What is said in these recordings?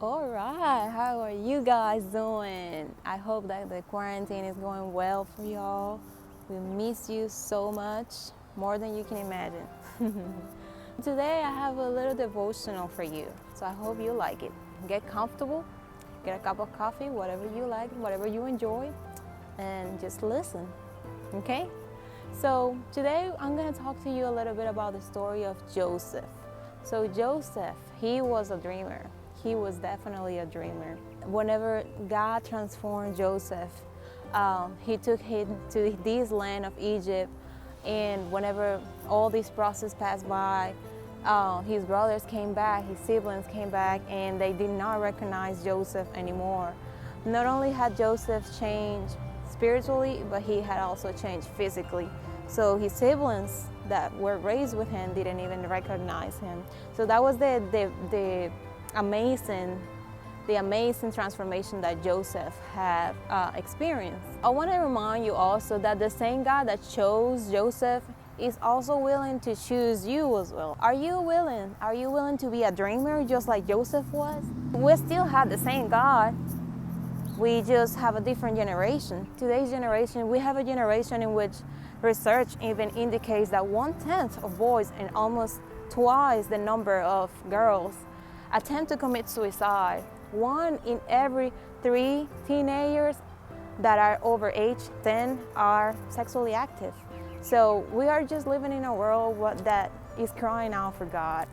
All right, how are you guys doing? I hope that the quarantine is going well for y'all. We miss you so much, more than you can imagine. Today I have a little devotional for you, so I hope you like it. Get comfortable, get a cup of coffee, whatever you like, whatever you enjoy, and just listen, okay? So today I'm gonna talk to you a little bit about the story of Joseph. So Joseph, he was a dreamer. He was definitely a dreamer. Whenever God transformed Joseph, he took him to this land of Egypt, and whenever all this process passed by, his brothers came back, his siblings came back, and they did not recognize Joseph anymore. Not only had Joseph changed spiritually, but he had also changed physically. So his siblings that were raised with him didn't even recognize him. So that was the amazing transformation that Joseph had experienced. I want to remind you also that the same God that chose Joseph is also willing to choose you as well. Are you willing? Are you willing to be a dreamer just like Joseph was? We still have the same God. We just have a different generation. Today's generation, we have a generation in which research even indicates that 1/10 of boys and almost twice the number of girls attempt to commit suicide. 1 in every 3 teenagers that are over age 10 are sexually active. So we are just living in a world that is crying out for God.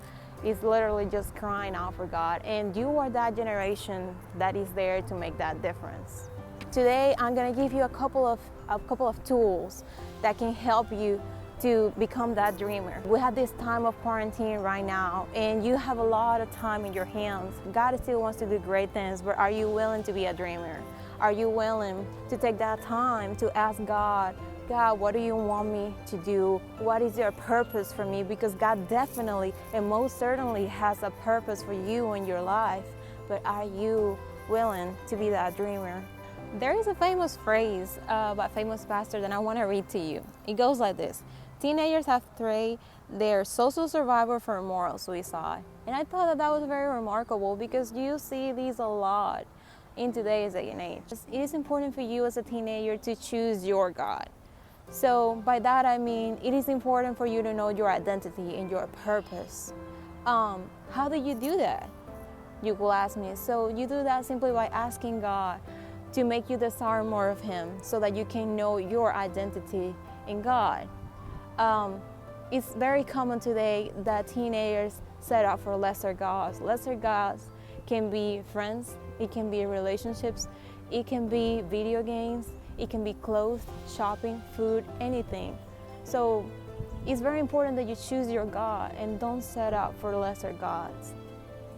It's literally just crying out for God. And you are that generation that is there to make that difference. Today, I'm gonna give you a couple of tools that can help you to become that dreamer. We have this time of quarantine right now, and you have a lot of time in your hands. God still wants to do great things, but are you willing to be a dreamer? Are you willing to take that time to ask God, what do you want me to do? What is your purpose for me? Because God definitely and most certainly has a purpose for you in your life, but are you willing to be that dreamer? There is a famous phrase by a famous pastor that I want to read to you. It goes like this: teenagers have traded their social survival for moral suicide. And I thought that was very remarkable because you see these a lot in today's day and age. It is important for you as a teenager to choose your God. So by that I mean it is important for you to know your identity and your purpose. How do you do that? You will ask me. So you do that simply by asking God to make you desire more of Him so that you can know your identity in God. It's very common today that teenagers set up for lesser gods. Lesser gods can be friends, it can be relationships, it can be video games, it can be clothes, shopping, food, anything. So it's very important that you choose your God and don't set up for lesser gods.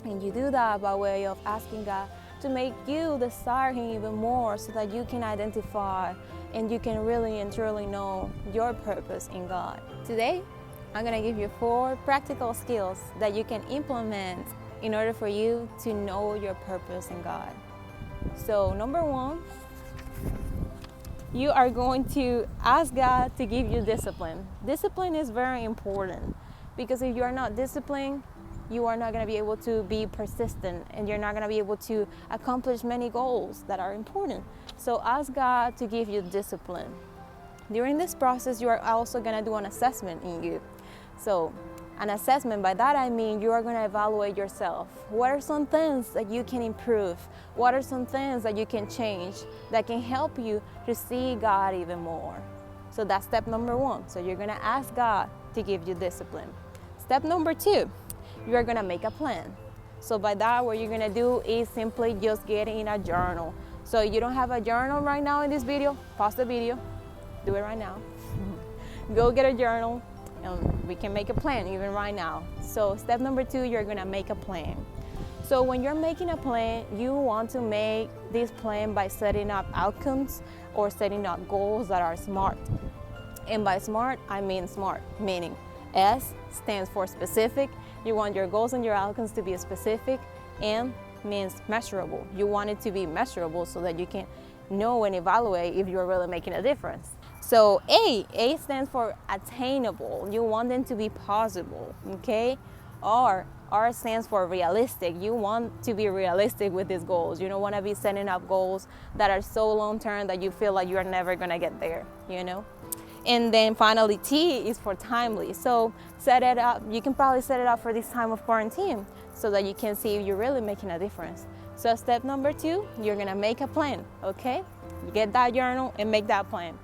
And you do that by way of asking God to make you desire Him even more so that you can identify and you can really and truly know your purpose in God. Today, I'm gonna give you 4 practical skills that you can implement in order for you to know your purpose in God. So number 1, you are going to ask God to give you discipline. Discipline is very important because if you are not disciplined, you are not going to be able to be persistent and you're not going to be able to accomplish many goals that are important. So ask God to give you discipline. During this process, you are also going to do an assessment in you. So an assessment, by that I mean you are going to evaluate yourself. What are some things that you can improve? What are some things that you can change that can help you to see God even more? So that's step number 1. So you're going to ask God to give you discipline. Step number 2, you are going to make a plan. So by that, what you're going to do is simply just get in a journal. So you don't have a journal right now in this video, pause the video, do it right now. Go get a journal and we can make a plan even right now. So step number 2, you're going to make a plan. So when you're making a plan, you want to make this plan by setting up outcomes or setting up goals that are SMART. And by SMART, I mean SMART, meaning S stands for specific. You want your goals and your outcomes to be specific. M means measurable. You want it to be measurable so that you can know and evaluate if you're really making a difference. So A stands for attainable. You want them to be possible, okay? R R stands for realistic. You want to be realistic with these goals. You don't want to be setting up goals that are so long term that you feel like you're never going to get there, you know? And then finally, T is for timely. So set it up. You can probably set it up for this time of quarantine so that you can see if you're really making a difference. So step number 2, you're going to make a plan, okay? You get that journal and make that plan.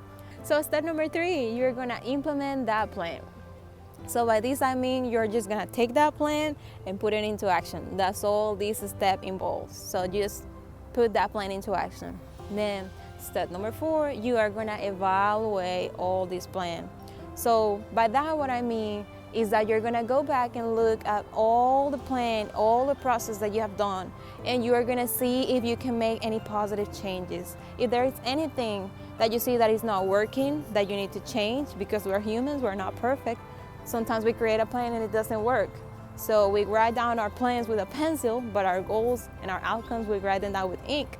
So step number 3, you're going to implement that plan. So by this I mean you're just gonna take that plan and put it into action. That's all this step involves. So just put that plan into action. Then step number 4, you are gonna evaluate all this plan. So by that what I mean is that you're gonna go back and look at all the plan, all the process that you have done, and you are gonna see if you can make any positive changes. If there is anything that you see that is not working, that you need to change, because we're humans, we're not perfect. Sometimes we create a plan and it doesn't work. So we write down our plans with a pencil, but our goals and our outcomes, we write them down with ink.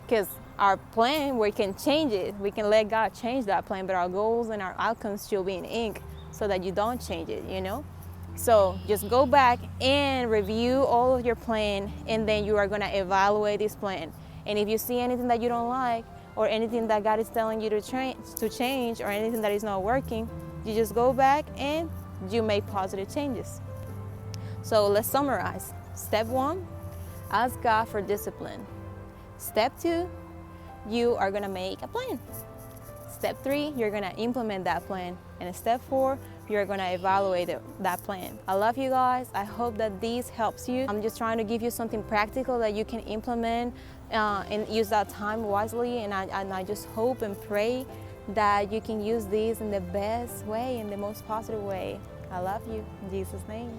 Because our plan, we can change it. We can let God change that plan, but our goals and our outcomes should be in ink so that you don't change it, you know? So just go back and review all of your plan, and then you are gonna evaluate this plan. And if you see anything that you don't like, or anything that God is telling you to change, or anything that is not working, you just go back and you make positive changes. So let's summarize. Step 1, ask God for discipline. Step 2, you are gonna make a plan. Step 3, you're gonna implement that plan. And step 4, you're gonna evaluate that plan. I love you guys. I hope that this helps you. I'm just trying to give you something practical that you can implement and use that time wisely. And I just hope and pray that you can use these in the best way, in the most positive way. I love you. In Jesus' name.